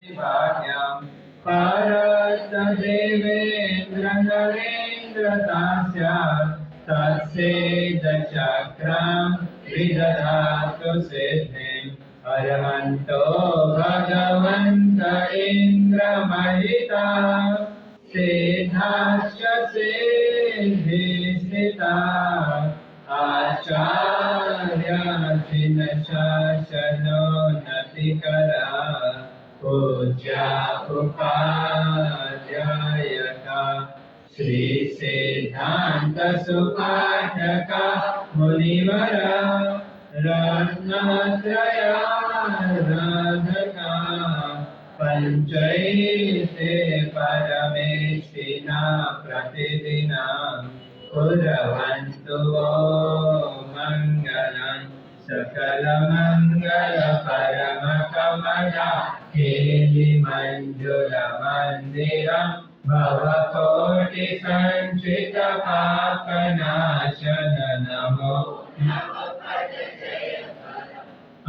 भाग्यं परतदेवेन्द्र नरेन्द्रदास्य तत्सेदचक्रं विदधातु सिद्धिम् अर्हन्तो भगवन्त इन्द्रमहिता सिद्धाश्च सिद्धिस्थिता आचार्याधीन शासनो नतिकरा पूज्या उपाध्यायका श्री सिद्धांत सुपाठका मुनिवरा रत्नत्रयाराधका पंचैते परमेष्ठिना प्रतिदिनं कुर्वन्तु वो मङ्गलं सकलमङ्गल परमकमला केलिमञ्जुलमन्दिरं भवकोटिसञ्चितपापनाशन नमो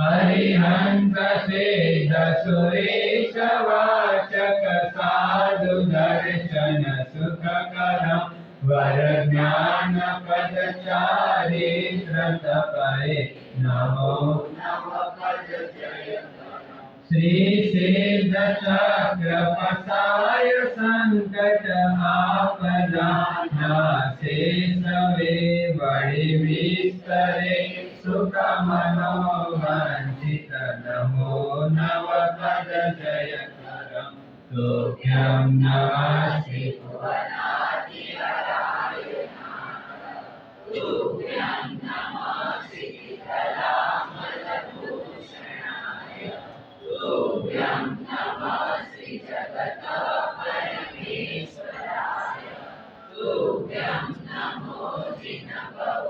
हरिहंस सिद्ध सुरेश वाचक साधु दर्शन सुखकरं वरज्ञान पदचारित्र तपये नमो श्री सिद्ध चक्र पसाय संकट आपदा नासे सवे बड़े विस्तरे सुख मनोवांछित नमो नव पद जय करम तुभ्यं नमस्ते भुवनाधि हराय तुभ्यं नमस्ते कलामलभूषणाय तुभ्यं नमस्ते जगतपरमेश्वराय तुभ्यं नमो जिनभवोदविशोषणाय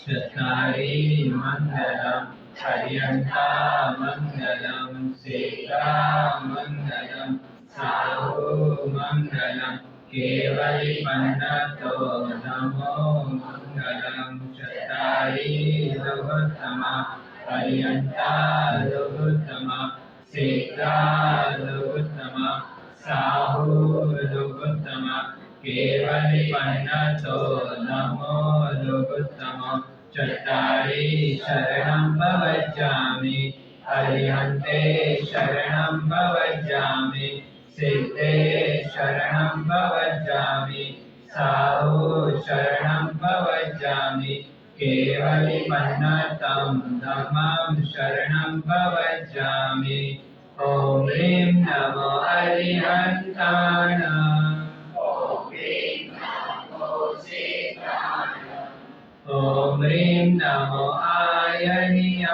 चत्वारि मङ्गलं पर्यन्ता मङ्गलं सीता मङ्गलं साहु मङ्गलं केवलिपन्नतो नमो मङ्गलं चत्वारि लघुत्तमा पर्यन्ता लघुत्तमा सीता लघुत्तमा साहु लघुत्तमा केवलिपन्नतो नमो लघुत्तमा चत्वारि शरणं भवज्जामि अर्हन्ते शरणं भवज्जामि सिद्धे शरणं भवज्जामि साहु शरणं भवज्जामि केवलिपन्नतं धम्मं शरणं भवज्जामि ॐ ह्रीं नमो अरिहन्ताणाम् ॐ ह्रीं नमो आयनियाणाम्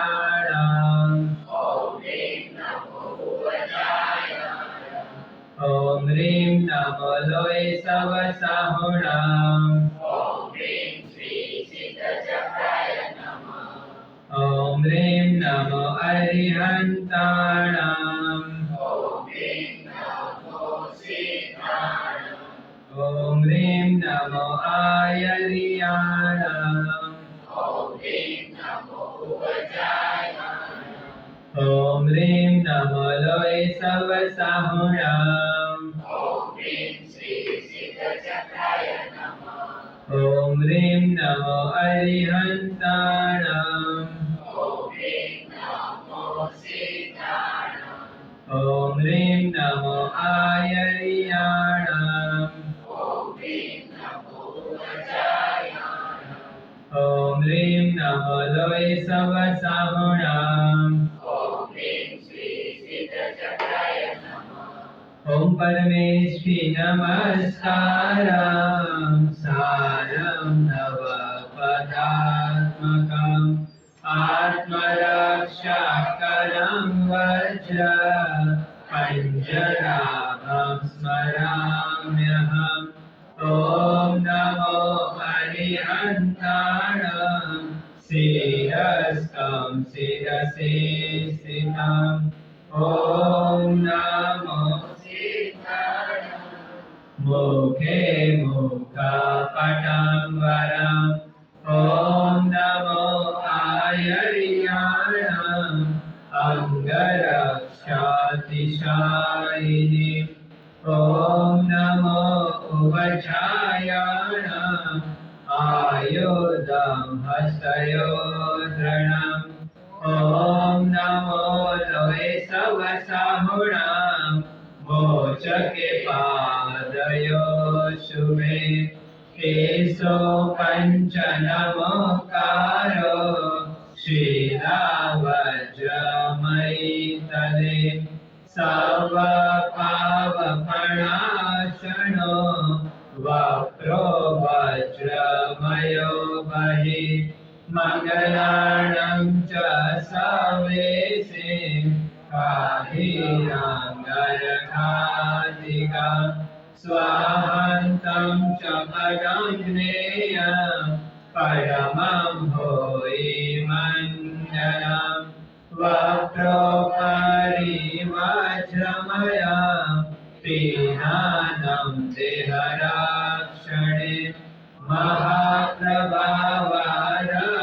ॐ ह्रीं नमो लोय सवसाहुणाम् ॐ ह्रीं नमो अरिहन्ताणाम् ॐ ह्रीं नमो आयनियाणाम् ॐ ह्रीं नमो लोय सवसाहुणाम् ॐ ह्रीं नमो अरिहन्ताणाम् ॐ ह्रीं नमो आयनियाणाम् ॐ ह्रीं नमो लोय सवसाहुणाम् ॐ परमेष्ठि नमस्कारं सारं नवपदात्मकम् आत्मरक्षाकरं वज्र पञ्जराभं स्मराम्यहम् ॐ नमो अरिहन्ताणां शिरस्कं शिरसि स्थितम् ॐ नमो मुखे मुखपटं वरम् ॐ नमो आयर्याणाम् रक्षातिशायिनी ॐ नमो उवचायाणाम् आयुधं हस्तयोधृणम् ॐ नमो लोहे सवसाहुणाम् मोचके पादयो शुभे केशो पञ्चनमोकारो शिलावज्रमयितले सर्वपावपणाशनो वक्रो वज्रमयो बहिः मङ्गलानं च सवेशे काहिराङ्गरखादिका स्वाहान्तं च पदं ज्ञेयं परमं भूरि मण्डलम् वक्रोपरि वज्रमया पिनानं देहरक्षणे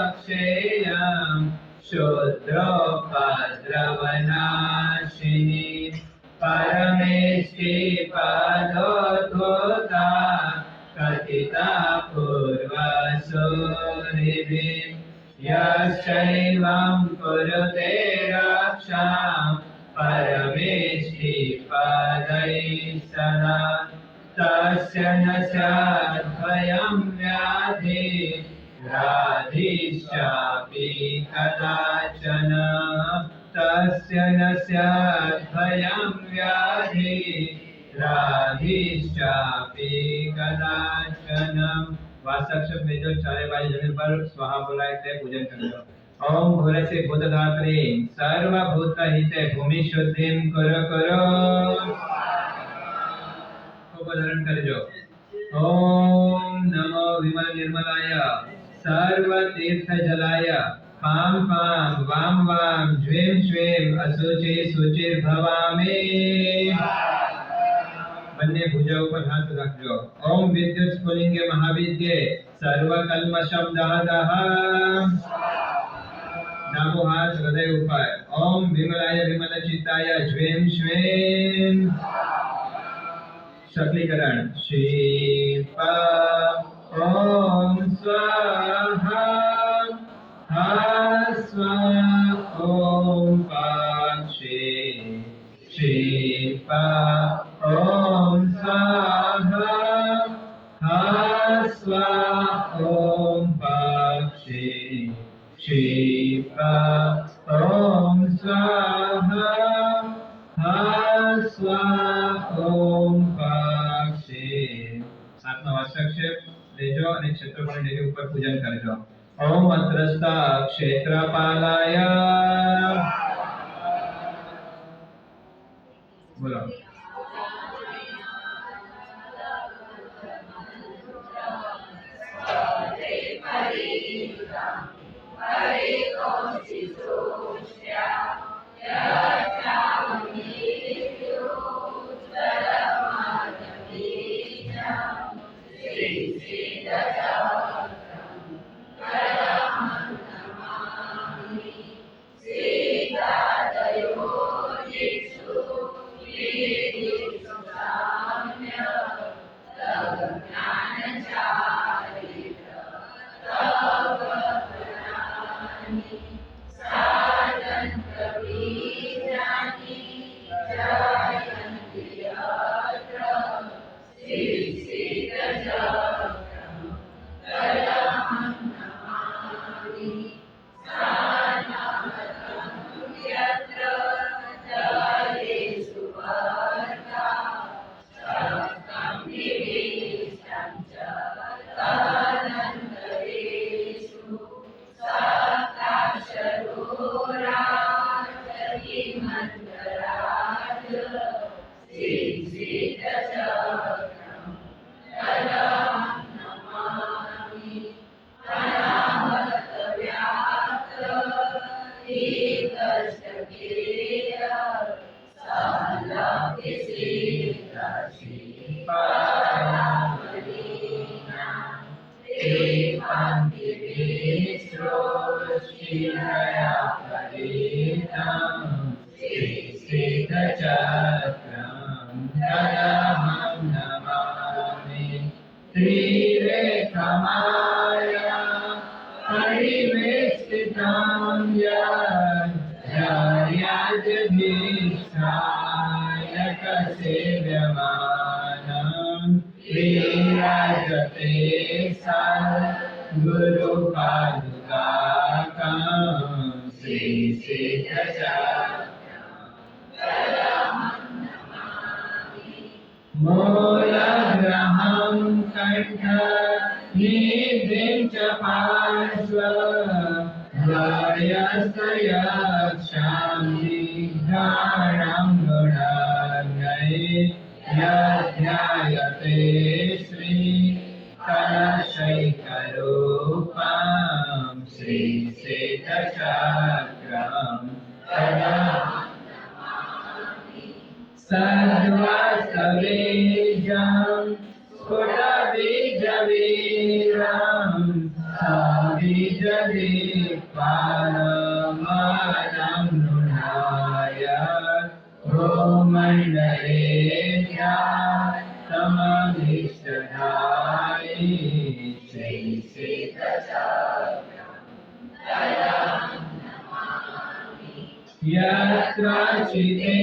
महाप्रभावरक्षेयं शूद्रोपद्रवनाशिनी परमेष्टि पदोद्भूता कथिता पूर्वसूरिभिः यश्चैवं कुरुते रक्षां परमेष्टि पदैः सदा तस्य न स्याद्भयं व्याधि व्याधिश्चापि कदाचन तस्य न स्याद्भयं व्याधि व्याधिश्चापि कदाचन वासक्षेप भेजो चारे बाजू जमीन पर स्वाहा बोलाए ते पूजन करो ओम भूरे से भूतधात्री सर्वभूत हिते भूमि शुद्धिं करो करो को धारण करजो ओम नमो विमल निर्मलाय सर्व तीर्थ जलाय पाम पाम वाम वाम ज्वेम ज्वेम असुचि सुचिर भवामि બંને ભુજા ઉપર હાથ રાખજો ઓમ વિદ્યુત સ્ફુલિંગે મહાવિદ્યે સર્વકલ્મષમ દહદહ ડાબો હાથ હૃદય ઉપર ઓમ વિમલાય વિમલચિત્તાય જ્વેમ શ્વેમ શકલીકરણ શીપ ઓમ સ્વાહા હા સ્વા ઓમ પાક્ષે શીપ ओम स्वाहा हा स्वा ओम पाक्षे क्षिपा ओम स्वाहा हा स्वा ओम पाक्षे आत्मा वास्तक्षेप लेजो અને ક્ષેત્રફળ દેવી ઉપર પૂજન કરજો ओम અત્રસ્તા ક્ષેત્રપાલાય બોલો सिद्धचक्रं तदहं नमामि त्रिरेखमाया परिवेष्टितां यज्ञायाधीष्ठायकसेव्यमानं विराजते सा गुरुपादुकां श्रीसिद्धचक्रं मूलग्रहं कण्ठ निधिं च पार्श्वयस्तयक्षां दिग्धानं गुणाग्नये यध्यायते श्रीकलशैकरूपां श्रीसिद्धचक्रं सर्वस्तवेजं स्फुटबीजवीरं सबीजदीपालमानं नृणाय भूमण्डले समभीष्टधायि श्रीसिद्धचक्रं यत्र चिते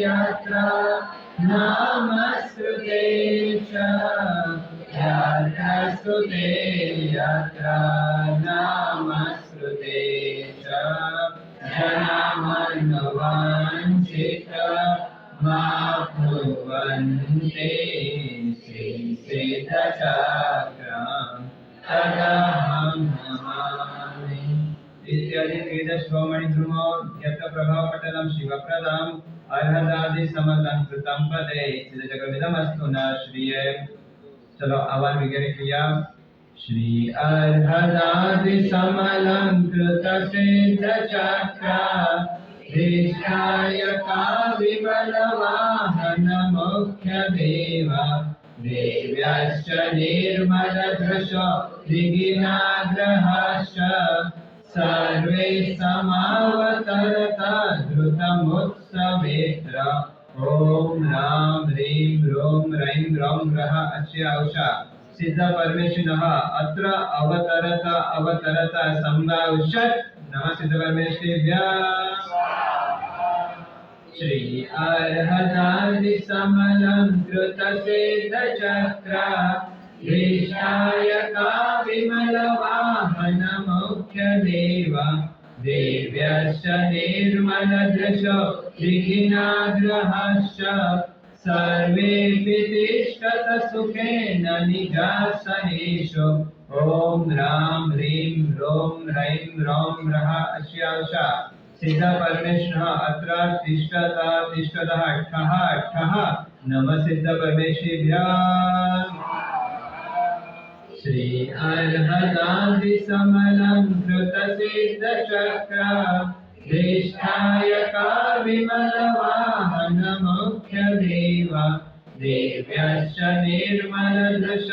यत्र नामस्तुते च यत्र स्तुते यत्र नामस्तुते च जनमन्वाञ्छितमाप्नुवन्ते श्रीसिद्धचक्रं तदहं नमामि इत्यादि त्रिदशोमणि ध्रुवो यत्र प्रभावपटलं शिवप्रदम् अर्हदादि समलंकृतं पदे सिद्धचक्रमिदमस्तु न श्रिये। चलो आह्वान वगैरह किया। श्री अर्हदादि समलंकृत सिद्धचक्र धीष्ठायका विमलवाहन मुख्य देव देव्यश्च निर्मलदृश दिगिनाग्रहश्च सर्वे समावतरता धृतमुत्सवेत्र ओम राम ह्रीं रोम रैं रौं रः अस्य औषा सिद्ध परमेश्वरः अत्र अवतरत संभावषत् नमः सिद्ध परमेश्वराय। श्री अर्हदादि समलंकृत सिद्धचक्र धीष्ठायका विमलवाहन मुख्य देव देव्यश्च निर्मलदृश दिगिनाग्रहश्च सर्वेऽपि तिष्ठत सुखेन निजासनेषु ओम राम ह्रीं रोम रैं रौं रः अस्य औषा सिद्ध परमेश्वरः अत्र तिष्ठतः ठः नमः सिद्ध परमेश्वराय। श्री अर्हदादि समलंकृत सिद्धचक्र धीष्ठायका विमलवाहन मुख्य देव देव्यश्च निर्मलदृश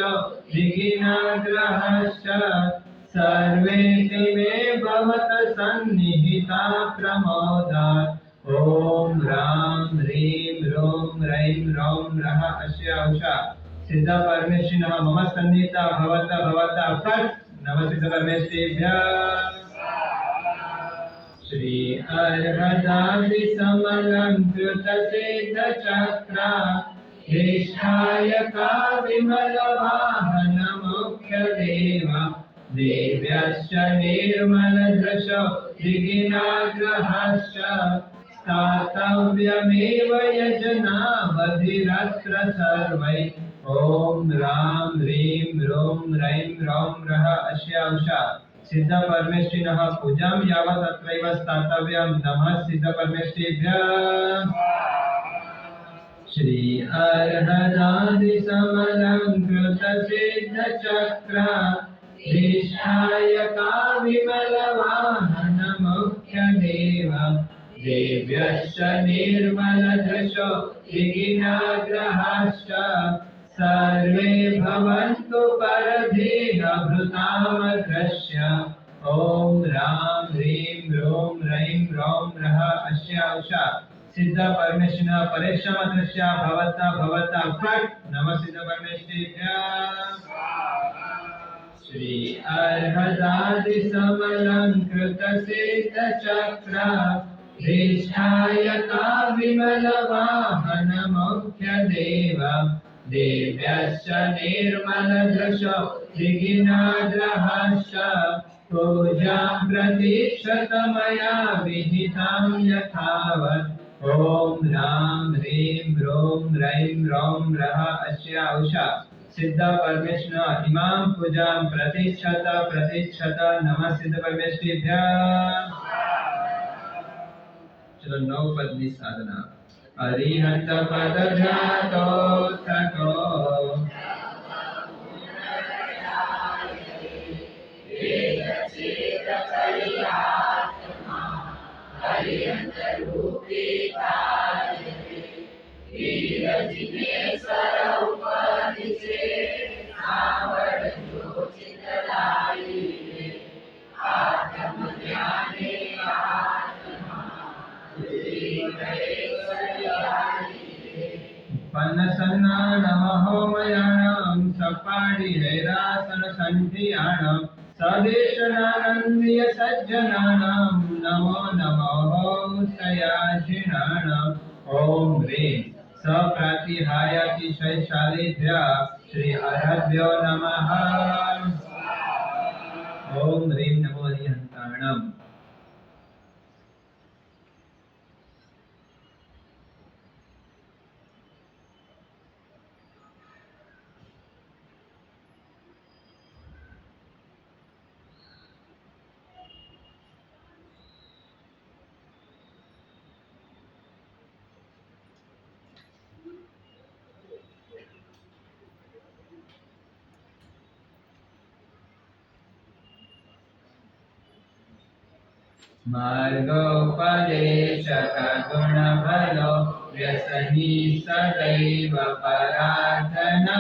दिगिनाग्रहश्च सर्वेऽपि मे भवत सन्निहिता प्रमोदात् ओम राम ह्रीं रोम रैं रौं रः अस्य औषा सिद्ध परमेश्वरः मम सन्निहिता भवता फट् नमः सिद्ध परमेश्वराय। श्री अर्हदादि समलंकृत सिद्धचक्र धीष्ठायका विमलवाहन मुख्य देव देव्यश्च निर्मलदृश दिगिनाग्रहश्च स्थातव्यमेव यजनावधिरत्र सर्वै ओम राम ह्रीं रोम रैं रौं रः अस्य औषा सिद्ध परमेश्वरः पूजां यावत् अत्रैव स्थातव्यं नमः सिद्ध परमेश्वराय। श्री अर्हदादि समलंकृत सिद्धचक्र धीष्ठायका विमलवाहन मुख्य देव देव्यश्च निर्मलदृश दिगिनाग्रहश्च सर्वे भवन्तु परधीनभृतामदृश्य ओम राम ह्रीं रोम रैं रौं रः अस्य औषा सिद्ध परमेश्वर परेशम दृश्य भवता भवता फट नमः सिद्ध परमेश्वर श्री अर्हदादि समलंकृत सिद्ध चक्र धीष्ठायता विमल वाहन मुख्य देव देव्यश्च निर्मल दृशो दिगिनाद्रहश्च पूजां प्रतीक्षत मया विहितां यथावत् ॐ ह्रां ह्रीं ह्रूं रैं रौं रः अस्य उषा सिद्ध परमेश्वर इमां पूजां प्रतीक्षत नमः सिद्ध परमेश्वरेभ्यः। चलो 9 पदनी साधना अरिहंत पद ध्यातो ततो पन्नसन्नानमहोमयाणं सपाणि हैरासन सन्धियाणं सदेशनानन्दीय सज्जनानां नमो नमो सयाजिनानाम् ॐ ह्रीं सप्रातिहायातिशयशालिभ्यः श्री अर्हद्भ्यो नमः। ॐ ह्रीं नमो हरिहन्ताणम्। मार्गोपदेशक गुणबलो व्यसनी सदैव पराधना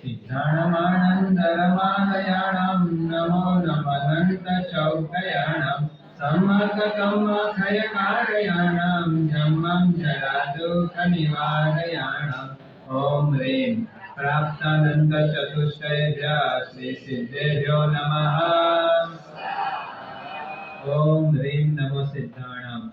सिद्धाणमानन्दरमालयाणां नमो नमः चौकयाणां सम्मर्गकम्मखयकारयाणां जन्मं जरादुःखनिवारयाणां ॐ ह्रीं प्राप्तानन्दचतुष्टयभ्यः श्रीसिद्धेभ्यो नमः। ॐ ह्रीं नमो सिद्धाणाम्।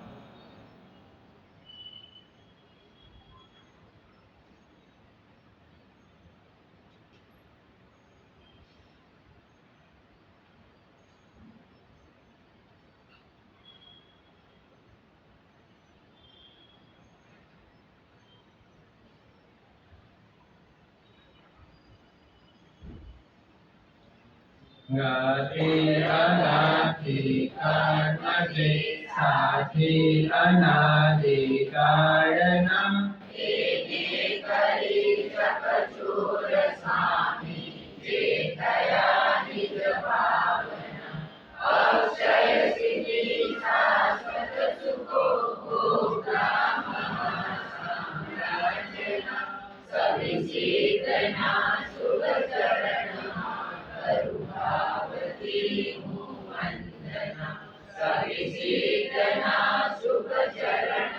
गाते अनादि कर्मजे साथी अनादि कारणम एने करी चकचूर स्वामी चेतया निज भावना अक्षय सिद्धि शाश्वत सुखो भोगा महासाम्राज्यना सविचितना शुभ चरण करुभावती वंदना सविचितना शुभ चरण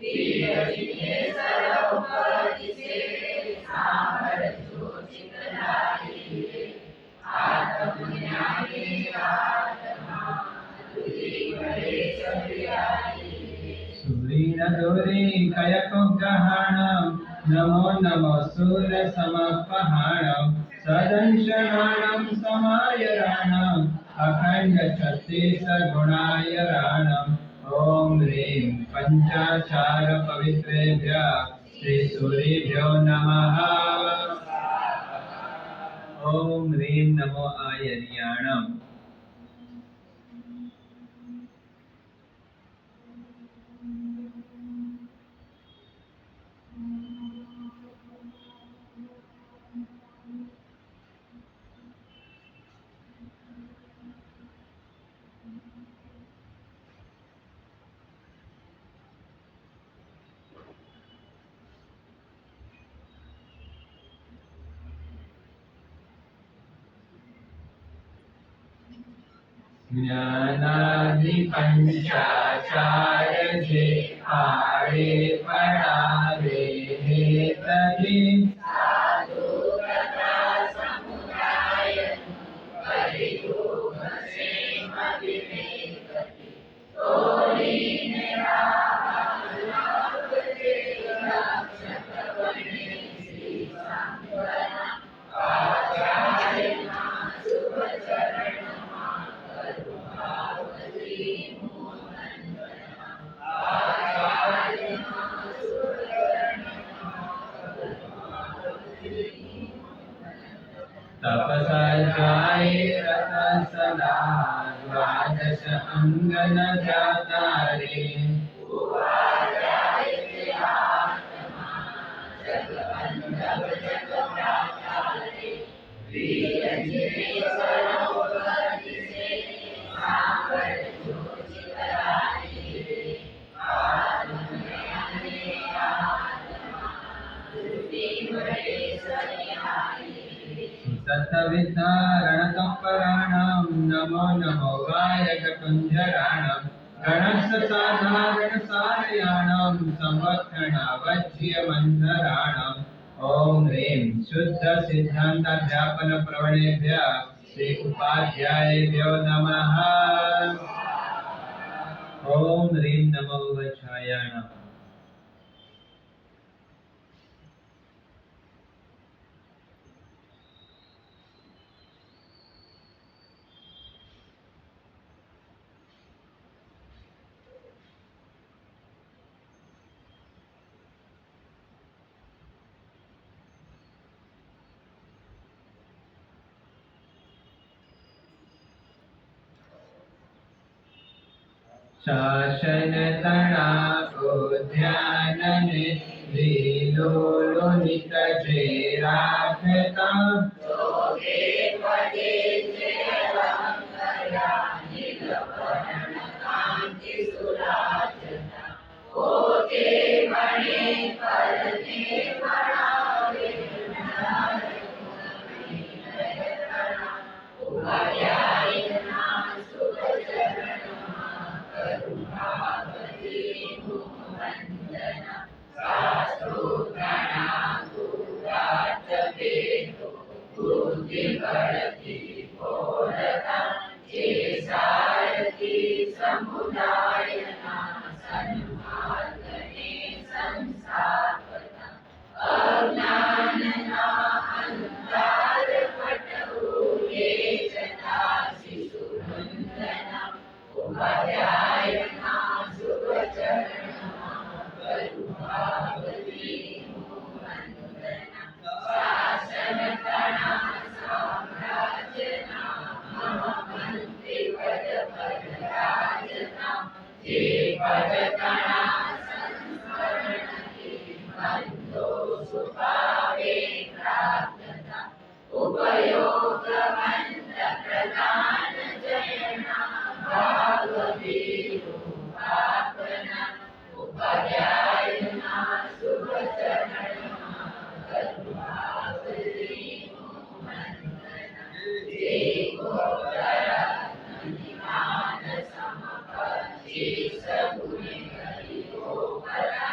सूरीनदोरे कयकुग्रहाणं नमो नमो सूरसमपहाणं सदंशनानं समायराणं अखण्डछत्तीसगुणाय राणम् ॐ ह्रीं पञ्चाचार पवित्रेभ्यः श्रीसूर्येभ्यो नमः। ॐ ह्रीं नमो आयर्याणम्। ज्ञानादि पंचाचार जे आड़े पड़ावे हे तजे साधु तथा समुदाय परियोग सेम विवेक तोरी निरालाभ जे रक्षक बने श्री संतना आचार्य शुभ चरण तपसा जाए रतन सदा द्वादश अंगन जाता रे तत्विधारणतत्पराणां नमो नमो गायककुञ्जराणां गणस्थसाधारण सारयाणां संवत्सरावज्यमन्धराणाम् ॐ ह्रीं शुद्ध सिद्धान्ताध्यापन प्रवणेभ्यः श्री उपाध्यायेभ्यो नमः। ॐ ह्रीं नमो वज्रायाणाम्। शासन तणा को ध्यान ने लीलो नित जे राखता जोगे पदे जे अलंकरा नीलवर्ण कांति सुराजता ओके बने परने पड़ावे उपाध्यायना शुभ चरण वंदना शास्त्रोत्तरा गुरुराज वेदो बुद्धि बढ़ती बोधता जे सारथी समुदाय ना सन्मार्गने संस्थापना अज्ञान ना अंधार पटहुए जता शिशु वंदना उपाध्यायना शुभ चरण करुणावती वंदना शासन तणा साम्राज्यना महामंत्री पद पदराजना जे पद तणा संस्मरण की बंधो सुभावे प्रार्थना उपयोगवंत प्रदान जयना भागवीरु आपना उपाध्यायना शुभ चरण करुणावती वंदना जे गोचरा निमान समपति सगुण हरि को करा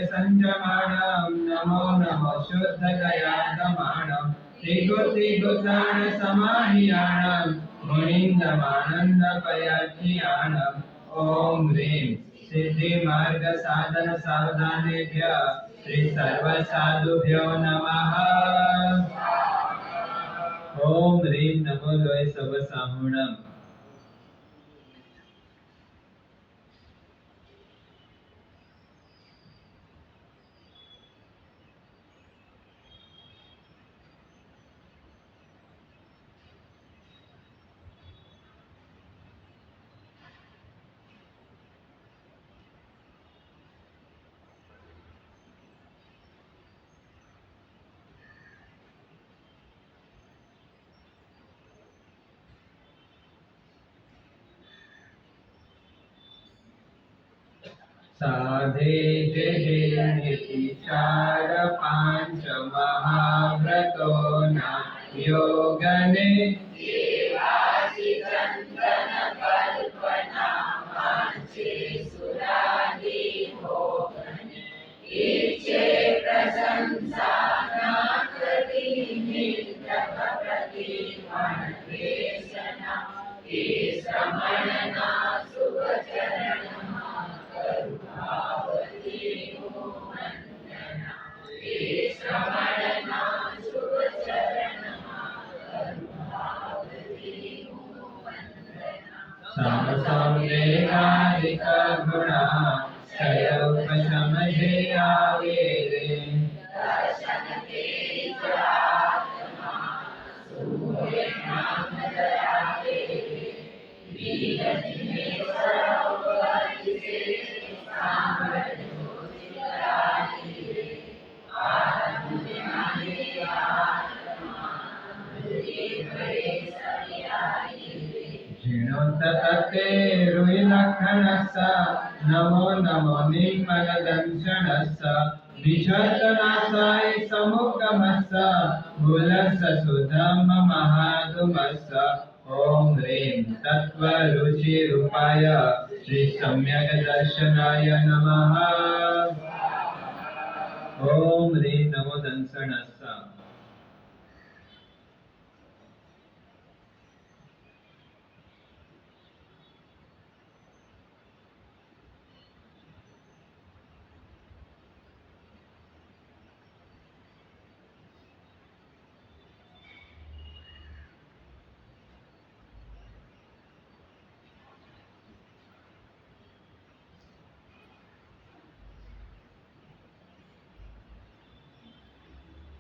संजमाणं नमो नमो शुद्धगयातमाणं त्रिगुत्राण समाहियाणं मुनीन्द्रमानन्दपयाख्यानम् ॐ ह्रीं सिद्धिमार्ग साधन सावधानेभ्यः श्री सर्वसाधुभ्यो नमः ॐ ह्रीं नमो लोय सर्वसाहुणम् साधे जयेति चार पांच महाव्रतो न योगने देवासि चंदन कल्पना मांचे सुरादि भोगने इच्छे प्रशंसा न करी नित्य प्रतिमन देशना हे श्रमणना शुभ चरण समसंवेगादिक गुणा क्षयोपशमये आवेदे दर्शन तेरी आत्मा सूर्य नाम दया तेरे वीर जिन्हें सर्वपरि से सांबर ज्योति कराई रे आत्म ज्ञानी आत्मा बुद्धि भरे सरियाई जीर्णोत्तते रुइलक्षणस्स नमो नमो निर्मलदंशनस्स विचर्तनासाय समुगमस्स मूलस्स सुधम्म महाधुमस्स ॐ ह्रीं तत्त्वरुचिरूपाय श्री सम्यक् दर्शनाय नमः ॐ ह्रीं नमो दंशनस्स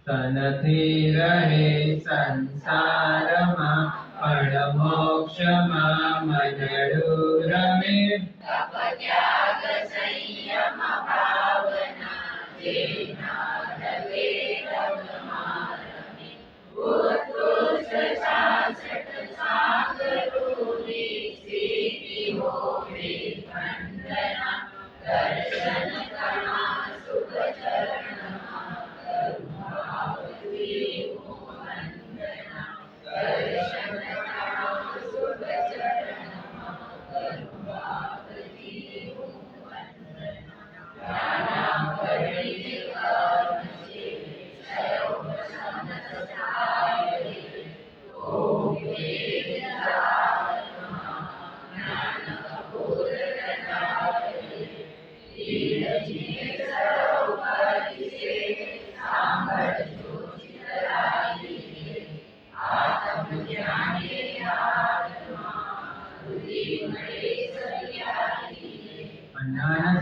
तनથી રહે સંસારમાં પણ મોક્ષમાં મનડું રમે તપત્યાગ સંયમ ભાવના જેના રવે રમમારમે ઉત્કૃષ્ટ શાસક સાગરોની સ્થિતિ હોવે વંદના દર્શન કણા સુખ ચરણમાં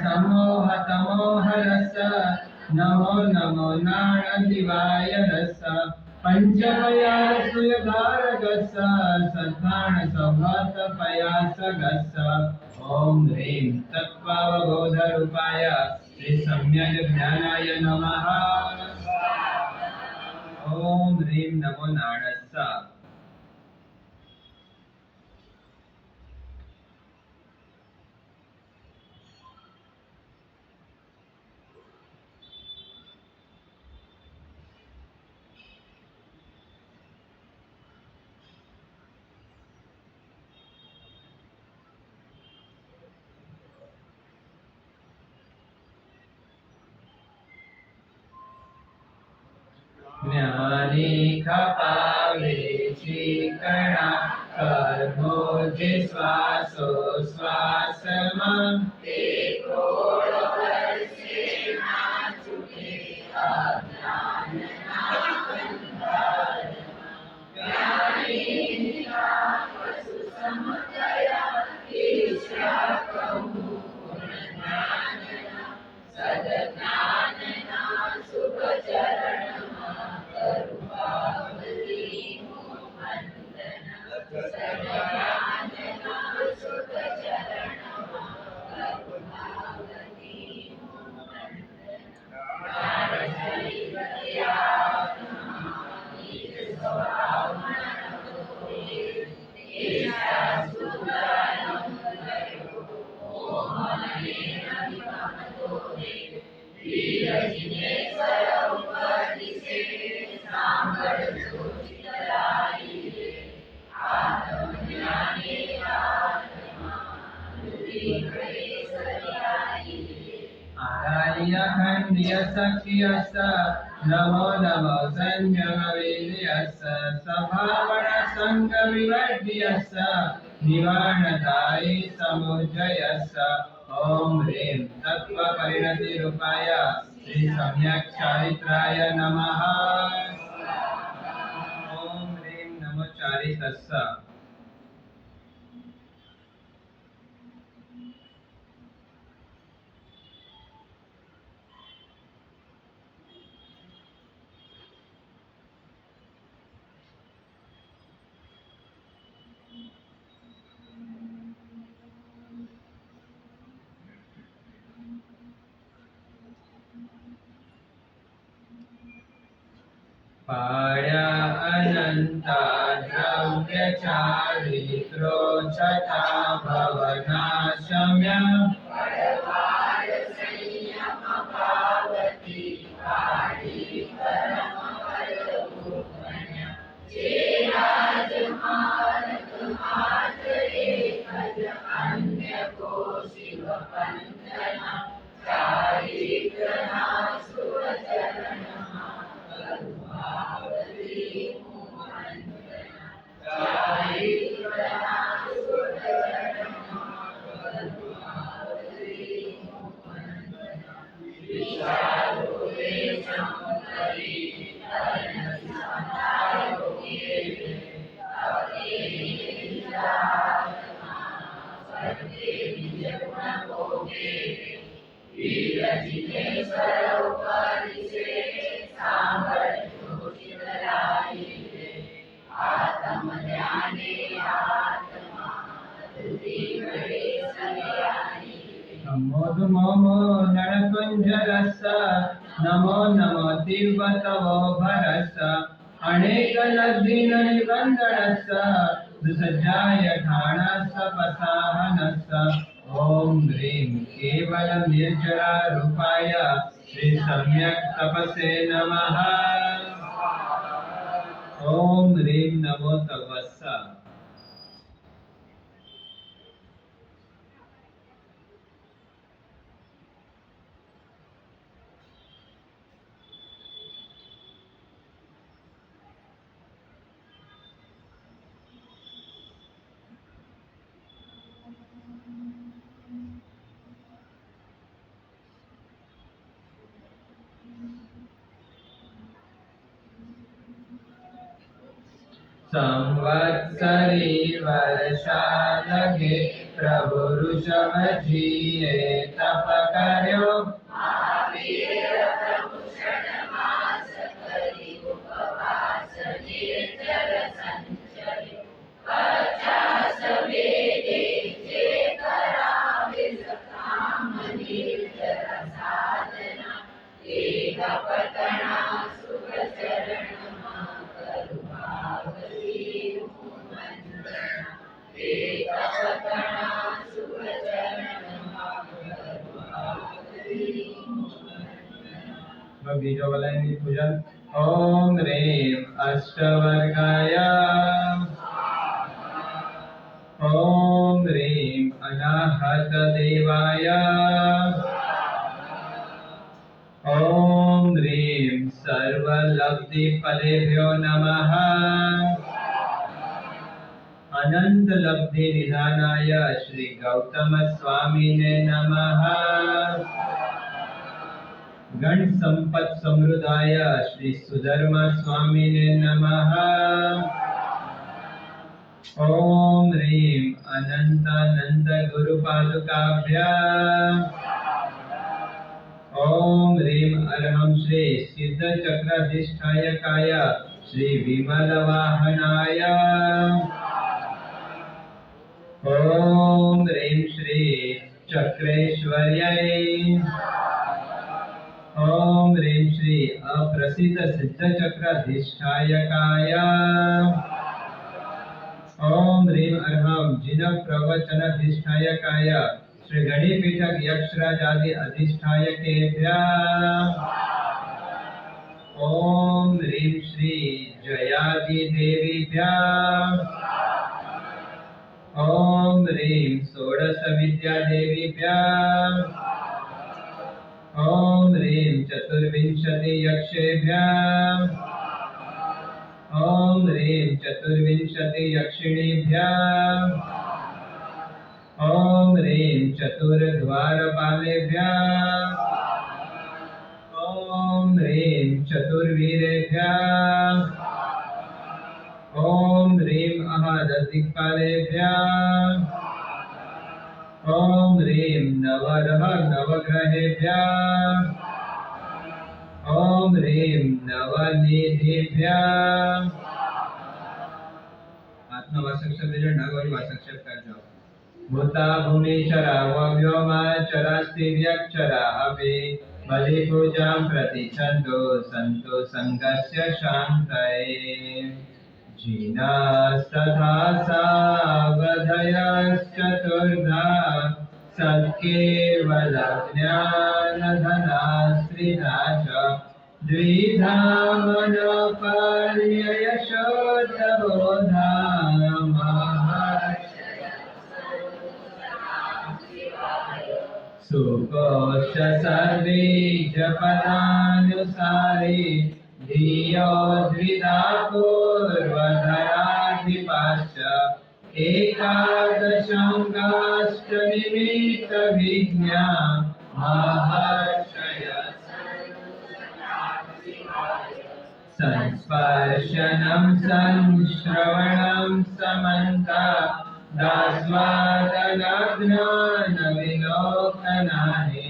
समोह तमोह रस नमो नमो नाण दिवाय रस पंचमया सुयधार गस सद्धान सभत पयास गस ओम ह्रीं तत्त्वावबोध रूपाय श्री सम्यक ज्ञानाय नमः ओम ह्रीं नमो नाणस्स જ્ઞાની ખપાવે ચીકણા કર્મો જે શ્વાસો શ્વાસમાં તે ક્રોડ વર્ષે ના છૂટે અજ્ઞાનના અંધારમાં. જ્ઞાનીના પશુ સમકયા ઈર્ષ્યા કહું જ્ઞાનના સદજ્ઞાનના શુભ ચરણમાં કરુણાવતી હું વંદના. સદજ્ઞાનના શુભ ચરણમાં કરુણાવતી હું વંદના. નિજ સ્વભાવમાં નમોએ ઈશા સુદાનમ ગયો મોહને અભિમતો રે વીરજિનેશ્વર ઉપદિશે સાંભળજો ચિતલાઈ રે આત્મજ્ઞાને આત્મા રુધિરે સરિયાઈ રે આરાર્ય ખંડ્ય સખ્યસ નમો નમો સંયમ વીર્યસ સભાવણ સંગ વિવર્ધ્યસ નિવારણદાયી સમુજ્જયસ. ઓમ હ્રીમ તત્વ પરિણતિ રૂપાય શ્રી સમ્યક ચારિત્રાય નમઃ. ઓમ હ્રીમ નમો ચારિતસ્સ. પાળ્યા અનંતા દ્રવ્ય ચારિત્રો છઠા ભવનાશમ્ય પડવાર સંયમ પાવતી પાડી પરમ પરભુવન્ય. જે રાજમાર્ગ માત્ર એક જ અન્ય કો શિવ પંથના ચારિત્રના સુરચરણમાં કરુણાવતી હું વંદના. ચારિત્રના સુરચરણમાં કરુણાવતી હું વંદના. વિચારો વેચમ કરી કર્ણ સમાયોગે અવગે વિચારમા સર્વે વિજ્ઞ ભોગે વીરજિનેશ્વર ઉપદિશે સાંભળજો ચિતલાઈ રે આત્મજ્ઞાને આત્મા રુધિરે સરિયાઈ રે. નમો નમો નળકુંજરસ નમો નમો દિવ્યતવો ભરસ અનેક લબ્ધિન નિબંધનસ દુસજ્જાય ઠાણસ પસાહનસ. ઓમ હ્રીમ કેવલ નિર્જરા રૂપાય શ્રી સમ્યક તપસે નમઃ. ઓમ હ્રીમ નમો તપસ્સ. સંવત્સરી વર્ષા લગે પ્રભુ ઋષભ જીએ તપ કર્યો. મહાવીર પ્રભુ ષડમાસ કરી ઉપવાસ નિર્જર સંચર્યો. 50 વેદે જે કરાવે સકામ નિર્જર સાધના એક પતણા સુખ ચરણમાં કરુણાવતી હું વંદના. એક પતણા સુખ ચરણમાં કરુણાવતી હું વંદના. બીજો વલયની પૂજન. ઓમ હ્રીમ અષ્ટવર્ગાય. ઓમ હ્રીમ અનાહત દેવાય. ઓમ હ્રીમ સર્વલોકાધિપતયે लब्धिपदेभ्यो नमः। अनंत लब्धि निधानाय श्री गौतम स्वामीने नमः। गण संपत् समृद्धाय श्री सुधर्मा स्वामीने नमः। ओम ह्रीं अनंतानंद गुरुपादुकाभ्याम्। ओम ह्रीं अर्हं श्री सिद्ध चक्राधिष्ठायकाय श्री विमल वाहनाय। ओम ह्रीं श्री चक्रेश्वर्यै। ओम ह्रीं श्री अप्रसिद्ध सिद्ध चक्राधिष्ठायकाय। ओम ह्रीं अर्हं जिन प्रवचनाधिष्ठायकाय श्री गणिपीठक यक्षराज आदि अधिष्ठायकेभ्यः। ओम ह्रीं श्री जयादि देवीभ्यः। ओम ह्रीं षोडश विद्या देवीभ्यः। ओम ह्रीं चतुर्विंशति यक्षेभ्यः। ओम ह्रीं चतुर्विंशति यक्षिणीभ्यः। ओम ह्रीं चतुर्द्वारपालेभ्यः। ओम ह्रीं चतुर्वीरेभ्यः। ओम ह्रीं अहाददिक्पालेभ्यः। ओम ह्रीं नवरः नवग्रहेभ्यः। ओम ह्रीं नवनिधिभ्यः। आत्मा वासक्षेप जो नागवरी वासक्षेप करजो। भूता भूमिचरा व्योमाचरास्तिर्यक्षरा अपि बलिपूजां प्रतिछन्दो सन्तो संगस्य शान्तये। जीनास्तथा सावधयश्चतुर्धा सत्केवलज्ञानधनाश्रिता च द्विधा मनोपर्ययशोधबोधा सुकोश सर्वीजपदानुसारी धियो द्विधा पूर्वधराधिपाश्च एकादशाङ्गाष्टनिमित्तविज्ञा महर्षय संस्पर्शनं संश्रवणं समन्ता दास्वादनज्ञानविलोकनानि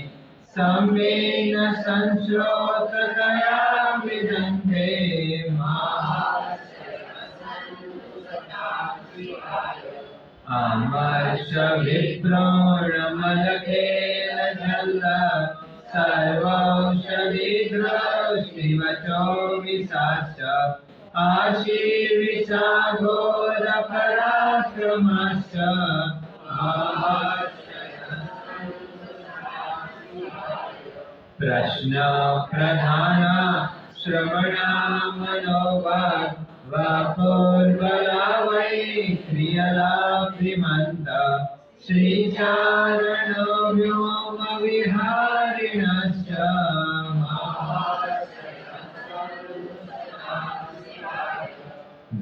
सम्येन संश्रोततया विदन्ते आमर्ष विप्रोणमलकेन जल्ल सर्वौषधिद्रष्टिवचो विशाश्च आशीर्विषाघोरपराक्रमश्च प्रश्न प्रधान श्रवणा मनोवाक् वाक्पूर्वला वै क्रियलाभिमन्त श्रीचारणो व्योमविहारिणश्च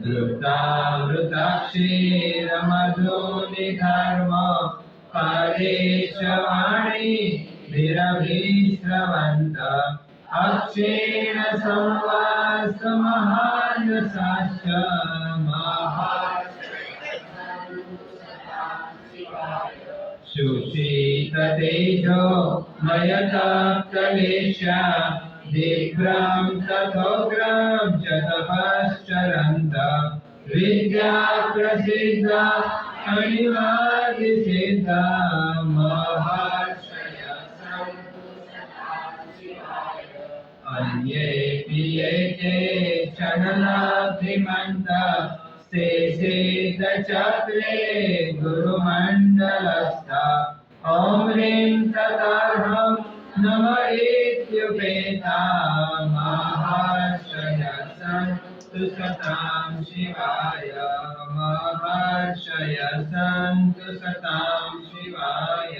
धृतामृताक्षीरमधुनिधर्म परेशवाणी विरभिस्रवन्त अक्षेण संवासमहानसाश्च सुशीततेजो मयताप्तलेशा दिग्भ्रां तथोग्रां च तपश्चरन्त विद्या प्रसिद्धा अणिमादिसिद्धा महर्षय अन्येऽपि ये क्षणलाभिमन्ता शेषेतचक्रे गुरुमण्डलस्था ॐ ह्रीं तदार्हं नम इत्युपेता महर्षय सन्तु सतां शिवाय महर्षय सन्तु सतां शिवाय।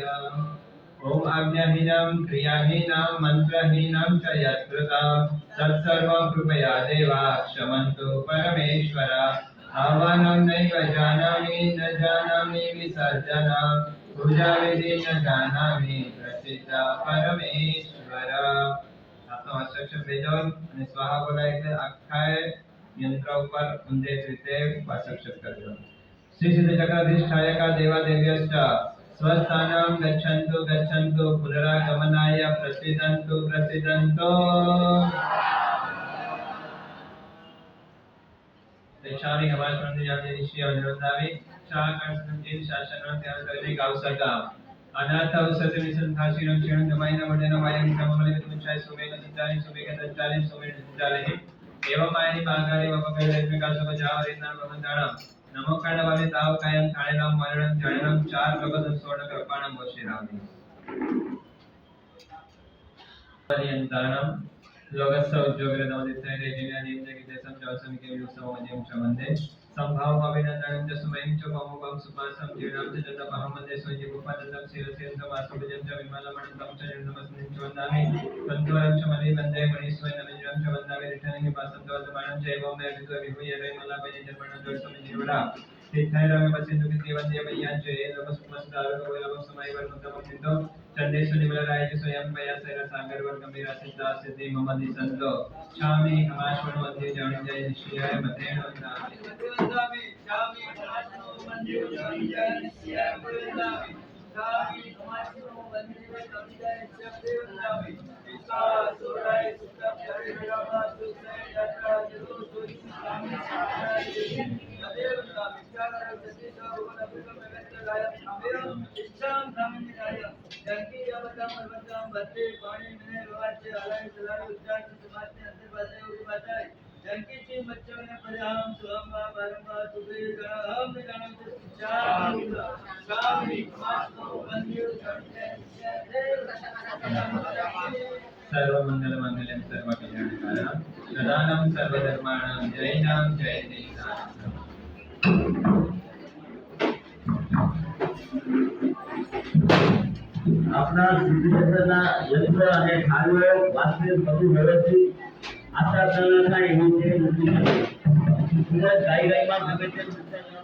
ॐ आज्ञाहीनं क्रियाहीनं मन्त्रहीनं च यत्कृतं तत्सर्वं कृपया देवा क्षमन्तु परमेश्वर आह्वानं नैव जानामि न जानामि विसर्जनं पूजाविधि न जानामि प्रसिद्ध परमेश्वर आपनो अक्षर भेजो અને સ્વાહા બોલાય એટલે આખા યંત્ર ઉપર ઊંધે રીતે વાસક્ષર કરજો શ્રી સિદ્ધ ચક્રાધીષ્ઠાય કા દેવા દેવ્યશ્ચ સ્વસ્થાનમ ગચ્છन्तु गच्छन्तु पुनरागमनाय प्रसिद्धन्तु प्रसिद्धन्तो देशानी हमारे संत जाने ऋषि और देवतावी चार कंसंतीन शासनों के अंतर्गत गावसका अनाथ औषधि विसंधाशी क्षण जमाइन वडन वायम क्रममले विचाय सुमेघ संचालित सुमेघ संचालित सुमेघ संचालित एवं मायनी बागारी वपगले में का सब जाव रेतना भवंताणम नमो कर्ण वाले ताव कायम थाणेनाम मरणम जणनम चार प्रबद स्वर्ण कृपाणम वशिरामी पर्यंताणम लोगस्व उद्योगरे नवदित्य रेजिना निम्न किते संचासन के युसव मध्यम चमंदे संभाव अभिनंदनम च सुमयं च ममोपम सुपासम जीवनाम च जत अहमदे सोजि उपादतम शिरसेन समासुभजं च विमलमणंतम च निर्नमस्मिं च वन्दामि संतोरं च मणि वन्दे मणिस्वय नमिजं च वन्दामि रिठनेन पासं च वन्दमानं च एवं मे विद्व विभूय रे मलापय जन्मन दोषम जीवड़ा तीर्थैरमे पसिन्दु किति वन्दे मय्यां च ये नमस्मस्तारक वैलवं समय वर्तम सिद्धो चंदेशु निबलराय च स्वयं पयासैर सागर वर्गमेरा सिद्धा सिद्धि ममदि संतो छामि हमाश्वण मध्य जानि जय निश्चयाय मतेन वन्दामि छामि हमाश्वण मध्य जानि जय निश्चयाय वन्दामि छामि हमाश्वण मध्य जानि जय निश्चयाय वन्दामि पिता सुराय सुतम जय रामा सुतय यात्रा जरो सोई छामि छामि मदेव वन्दामि चार सति सौवन भुगम वेत्तलाय छामिरो इच्छां धम्मिकाय जंकी जबतम अर्वतम बत्ते पानी में वाचे आलय चलाय उच्चार समाज में अंदर बातें उड़ी बातें जंकी ची बच्चों ने परिहाम सुहम्मा परम्मा सुबे गणहम जानम शामी मास्तो मंदिर करते सर्व मंगल मंगलम सर्व कल्याणकारम सदानम सर्वधर्माणां जयनाम जय जयनाम આપણા સિદ્ધિચક્રના યંત્ર અને ઠાલવો વાસ્તવિક બધું વ્યવસ્થિત આશા ન થાય એવું છે સુરત ગાયમાં ગમે તેમ સંચાલન